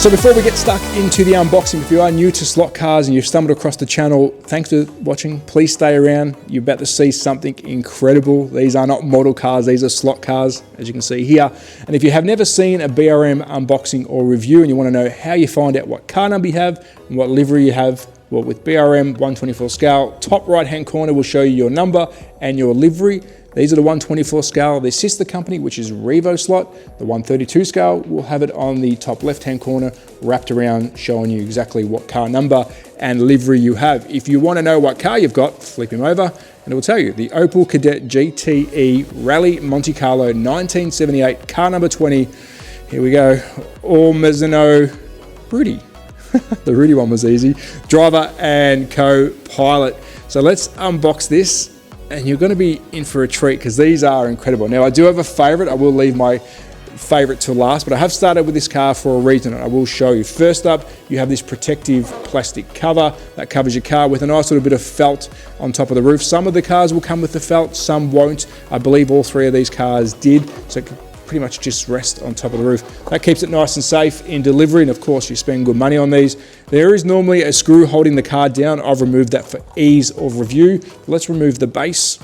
So before we get stuck into the unboxing, if you are new to slot cars and you've stumbled across the channel, thanks for watching. Please stay around. You're about to see something incredible. These are not model cars, these are slot cars, as you can see here. And if you have never seen a BRM unboxing or review and you want to know how you find out what car number you have and what livery you have, well, with BRM 1/24 scale, top right hand corner will show you your number and your livery. These are the 1/24 scale. Their sister company, which is Revo Slot, the 1/32 scale, will have it on the top left-hand corner, wrapped around, showing you exactly what car number and livery you have. If you want to know what car you've got, flip him over and it will tell you. The Opel Cadette GTE Rally Monte Carlo 1978, car number 20. Here we go. All Mazzino Rudy. The Rudy one was easy. Driver and co-pilot. So let's unbox this. And you're going to be in for a treat because these are incredible. Now, I do have a favorite. I will leave my favorite to last, but I have started with this car for a reason, and I will show you. First up, you have this protective plastic cover that covers your car with a nice little bit of felt on top of the roof. Some of the cars will come with the felt, some won't. I believe all three of these cars did, so it can pretty much just rest on top of the roof. That keeps it nice and safe in delivery, and of course you spend good money on these. There is normally a screw holding the car down. I've removed that for ease of review. Let's remove the base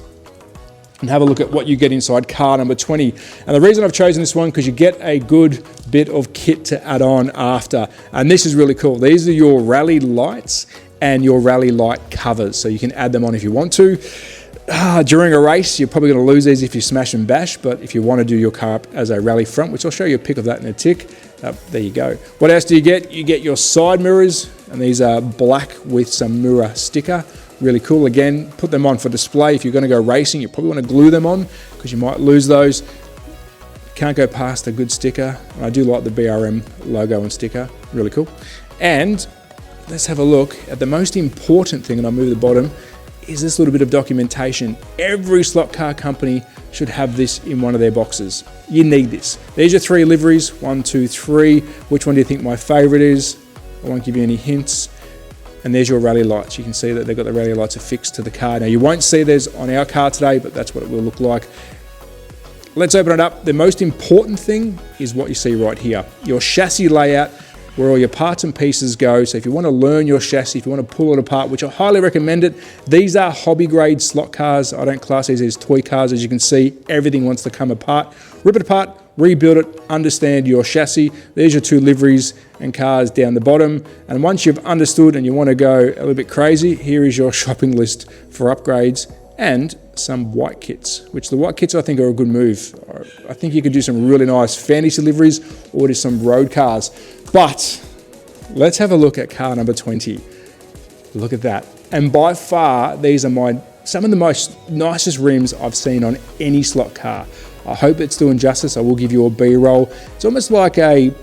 and have a look at what you get inside car number 20. And the reason I've chosen this one, because you get a good bit of kit to add on after. And this is really cool. These are your rally lights and your rally light covers, so you can add them on if you want to. During a race, you're probably going to lose these if you smash and bash, but if you want to do your car up as a rally front, which I'll show you a pic of that in a tick, there you go. What else do you get? You get your side mirrors, and these are black with some mirror sticker. Really cool. Again, put them on for display. If you're going to go racing, you probably want to glue them on because you might lose those. Can't go past a good sticker. I do like the BRM logo and sticker. Really cool. And let's have a look at the most important thing, and I'll move the bottom, is this little bit of documentation. Every slot car company should have this in one of their boxes. You need this. There's your three liveries, 1, 2, 3. Which one do you think my favorite is? I won't give you any hints. And there's your rally lights. You can see that they've got the rally lights affixed to the car. Now you won't see those on our car today, but that's what it will look like. Let's open it up. The most important thing is what you see right here. Your chassis layout, where all your parts and pieces go. So if you want to learn your chassis, if you want to pull it apart, which I highly recommend it, these are hobby grade slot cars. I don't class these as toy cars. As you can see, everything wants to come apart. Rip it apart, rebuild it, understand your chassis. There's your two liveries and cars down the bottom. And once you've understood and you want to go a little bit crazy, here is your shopping list for upgrades and some white kits, which the white kits I think are a good move. I think you could do some really nice fantasy liveries or do some road cars. But let's have a look at car number 20. Look at that. And by far, these are some of the most nicest rims I've seen on any slot car. I hope it's doing justice. I will give you a B-roll. It's almost like a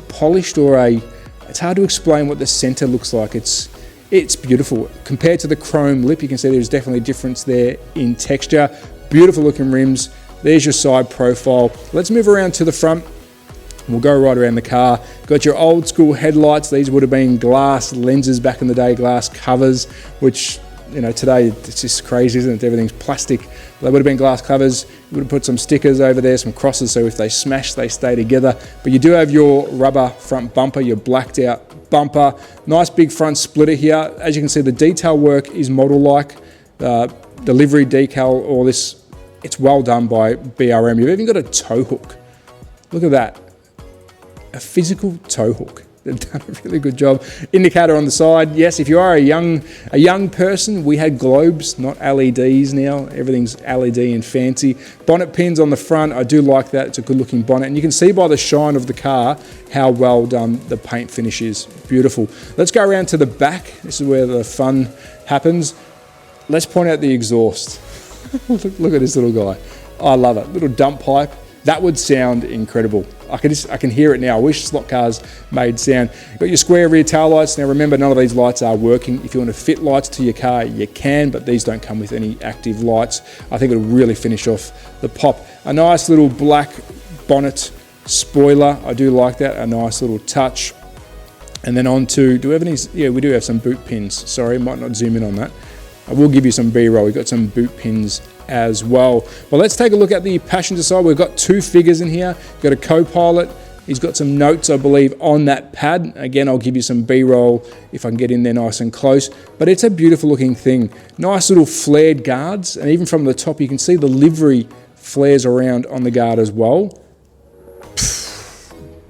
polished it's hard to explain what the center looks like. It's beautiful. Compared to the chrome lip, you can see there's definitely a difference there in texture. Beautiful looking rims. There's your side profile. Let's move around to the front. We'll go right around the car. Got your old school headlights. These would have been glass lenses back in the day, glass covers, which, you know, today it's just crazy, isn't it? Everything's plastic. They would have been glass covers. You would have put some stickers over there, some crosses, so if they smash, they stay together. But you do have your rubber front bumper, your blacked out bumper. Nice big front splitter here. As you can see, the detail work is model-like. The livery decal, all this, it's well done by BRM. You've even got a tow hook. Look at that. A physical tow hook. They've done a really good job. Indicator on the side. Yes, if you are a young person, we had globes, not LEDs now. Everything's LED and fancy. Bonnet pins on the front. I do like that. It's a good looking bonnet. And you can see by the shine of the car how well done the paint finish is. Beautiful. Let's go around to the back. This is where the fun happens. Let's point out the exhaust. Look at this little guy. I love it. Little dump pipe. That would sound incredible. I can hear it now. I wish slot cars made sound. Got your square rear tail lights. Now remember, none of these lights are working. If you want to fit lights to your car, you can, but these don't come with any active lights. I think it'll really finish off the pop. A nice little black bonnet spoiler. I do like that. A nice little touch. And then on to, do we have any? Yeah, we do have some boot pins. Sorry, might not zoom in on that. I will give you some B-roll. We've got some boot pins as well. But let's take a look at the passenger side. We've got two figures in here. We've got a co-pilot, He's got some notes, I believe, on that pad. Again, I'll give you some B-roll if I can get in there nice and close. But it's a beautiful looking thing. Nice little flared guards. And even from the top, you can see the livery flares around on the guard as well.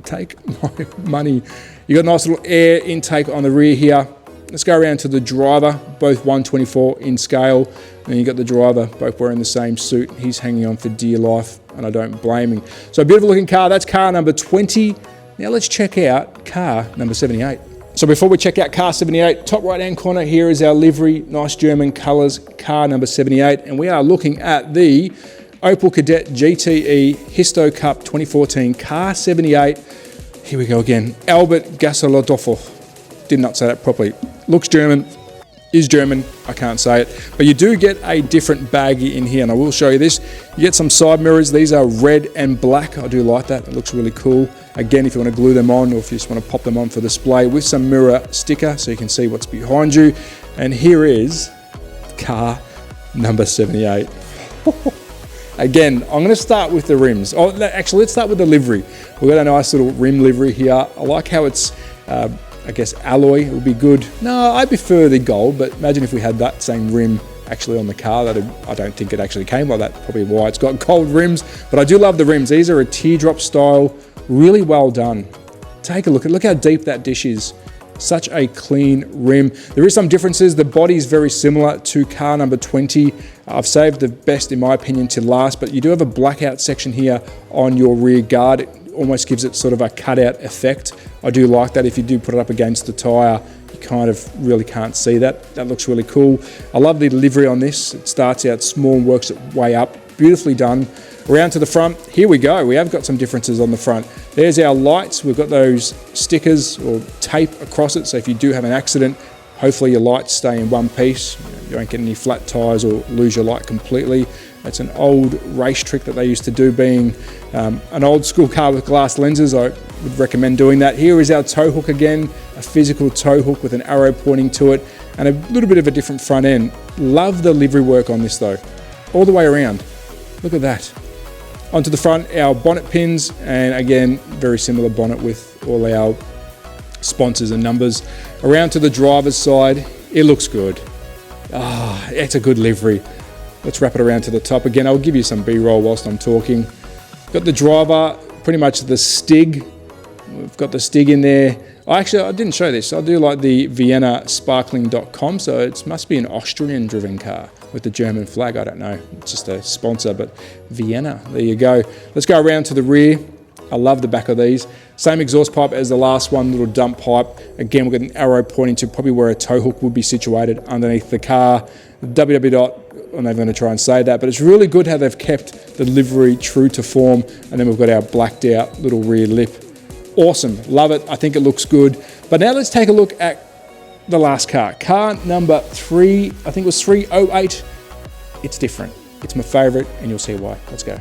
Take my money. You got a nice little air intake on the rear here. Let's go around to the driver, both 124 in scale. And you got the driver, both wearing the same suit. He's hanging on for dear life, and I don't blame him. So a beautiful looking car. That's car number 20. Now let's check out car number 78. So before we check out car 78, top right hand corner, here is our livery, nice German colours, car number 78. And we are looking at the Opel Cadette GTE Histo Cup 2014 car 78. Here we go again. Albert Gasolodoffer. Did not say that properly. Looks German, is German, I can't say it. But you do get a different baggie in here, and I will show you this. You get some side mirrors. These are red and black. I do like that. It looks really cool. Again, if you want to glue them on, or if you just want to pop them on for display, with some mirror sticker so you can see what's behind you. And here is car number 78. Again, I'm going to start with the rims. Oh, actually, let's start with the livery. We've got a nice little rim livery here. I like how it's, I guess, alloy. It would be good. No, I prefer the gold, but imagine if we had that same rim actually on the car. I don't think it actually came like that. Probably why it's got gold rims. But I do love the rims. These are a teardrop style. Really well done. Take a look. Look how deep that dish is. Such a clean rim. There is some differences. The body is very similar to car number 20. I've saved the best, in my opinion, to last, but you do have a blackout section here on your rear guard. It almost gives it sort of a cutout effect. I do like that. If you do put it up against the tyre, you kind of really can't see that. That looks really cool. I love the livery on this. It starts out small and works its way up. Beautifully done. Around to the front, here we go. We have got some differences on the front. There's our lights. We've got those stickers or tape across it, so if you do have an accident, hopefully your lights stay in one piece. You don't get any flat tyres or lose your light completely. That's an old race trick that they used to do, being an old school car with glass lenses. I would recommend doing that. Here is our tow hook again, a physical tow hook with an arrow pointing to it, and a little bit of a different front end. Love the livery work on this though, all the way around. Look at that. Onto the front, our bonnet pins, and again, very similar bonnet with all our sponsors and numbers. Around to the driver's side, it looks good. It's a good livery. Let's wrap it around to the top. Again, I'll give you some B-roll whilst I'm talking. Got the driver, pretty much the Stig. We've got the Stig in there. I didn't show this. I do like the Vienna Sparkling.com, so it must be an Austrian-driven car with the German flag. I don't know. It's just a sponsor, but Vienna. There you go. Let's go around to the rear. I love the back of these. Same exhaust pipe as the last one, little dump pipe. Again, we've got an arrow pointing to probably where a tow hook would be situated underneath the car. I'm never going to try and say that, but it's really good how they've kept the livery true to form. And then we've got our blacked out little rear lip. Awesome. Love it. I think it looks good. But now let's take a look at the last car. Car number 3, I think it was 308. It's different. It's my favorite, and you'll see why. Let's go.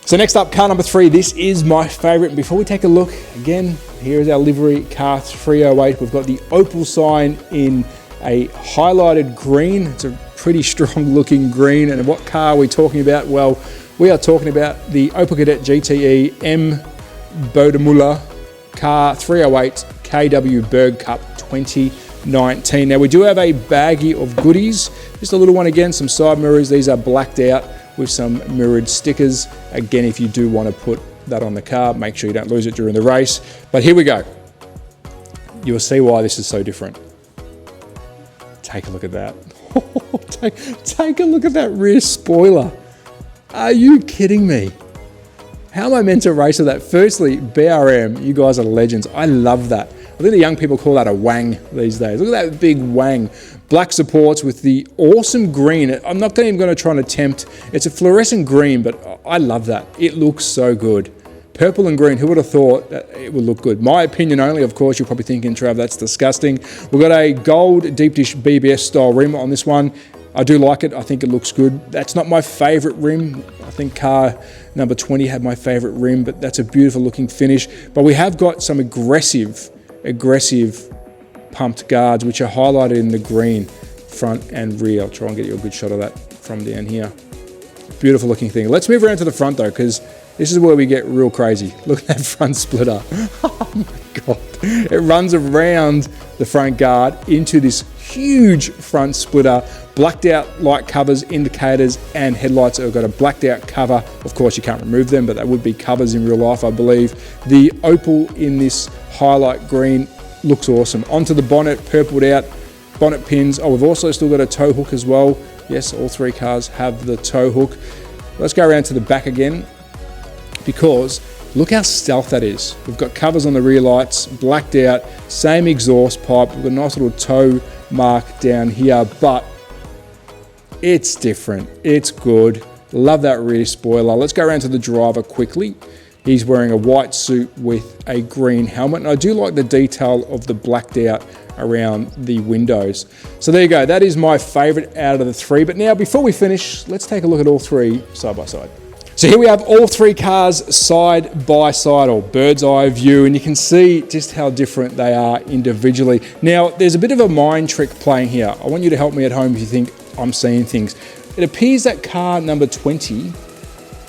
So next up, car number 3. This is my favorite. Before we take a look, again, here is our livery, car 308. We've got the Opel sign in a highlighted green. It's a pretty strong looking green. And what car are we talking about? Well, we are talking about the Opel Cadette GTE M Bodemuller car 308 KW Berg Cup 2019. Now we do have a baggie of goodies. Just a little one again, some side mirrors. These are blacked out with some mirrored stickers. Again, if you do want to put that on the car, make sure you don't lose it during the race. But here we go. You'll see why this is so different. Take a look at that. Take a look at that rear spoiler. Are you kidding me? How am I meant to race with that? Firstly, BRM, you guys are legends. I love that. I think the young people call that a wang these days. Look at that big wang. Black supports with the awesome green. I'm not even going to try and attempt. It's a fluorescent green, but I love that. It looks so good. Purple and green, who would have thought that it would look good? My opinion only, of course. You're probably thinking, Trav, that's disgusting. We've got a gold deep dish BBS style rim on this one. I do like it. I think it looks good. That's not my favorite rim. I think car number 20 had my favorite rim, but that's a beautiful looking finish. But we have got some aggressive pumped guards, which are highlighted in the green, front and rear. I'll try and get you a good shot of that from down here. beautiful looking thing. Let's move around to the front though, because this is where we get real crazy. Look at that front splitter. Oh my God. It runs around the front guard into this huge front splitter, blacked out light covers, indicators, and headlights have got a blacked out cover. Of course, you can't remove them, but that would be covers in real life, I believe. The Opel in this highlight green looks awesome. Onto the bonnet, purpled out, bonnet pins. Oh, we've also still got a tow hook as well. Yes, all three cars have the tow hook. Let's go around to the back again, because look how stealth that is. We've got covers on the rear lights, blacked out, same exhaust pipe. We've got a nice little tow mark down here, but it's different. It's good. Love that rear spoiler. Let's go around to the driver quickly. He's wearing a white suit with a green helmet, and I do like the detail of the blacked out around the windows. So there you go. That is my favorite out of the three. But now, before we finish, let's take a look at all three side by side. So here we have all three cars side by side, or bird's eye view, and you can see just how different they are individually. Now, there's a bit of a mind trick playing here. I want you to help me at home if you think I'm seeing things. It appears that car number 20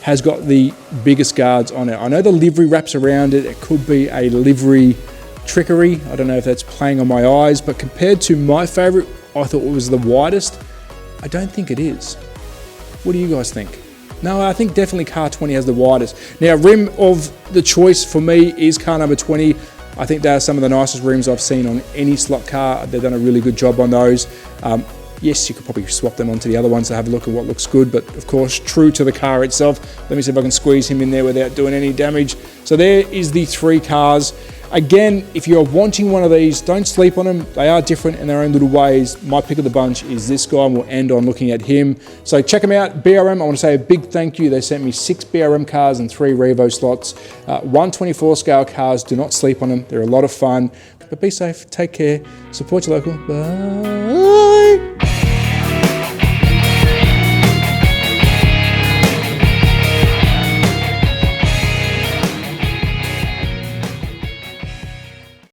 has got the biggest guards on it. I know the livery wraps around it. It could be a livery trickery. I don't know if that's playing on my eyes, but compared to my favorite, I thought it was the widest. I don't think it is. What do you guys think? No, I think definitely car 20 has the widest. Now, rim of the choice for me is car number 20. I think they are some of the nicest rims I've seen on any slot car. They've done a really good job on those. Yes, you could probably swap them onto the other ones to have a look at what looks good, but of course, true to the car itself. Let me see if I can squeeze him in there without doing any damage. So there is the three cars. Again, if you're wanting one of these, don't sleep on them. They are different in their own little ways. My pick of the bunch is this guy, and we'll end on looking at him. So check them out, BRM. I want to say a big thank you. They sent me 6 BRM cars and 3 Revo slots. 124 scale cars, do not sleep on them. They're a lot of fun, but be safe, take care, support your local. Bye.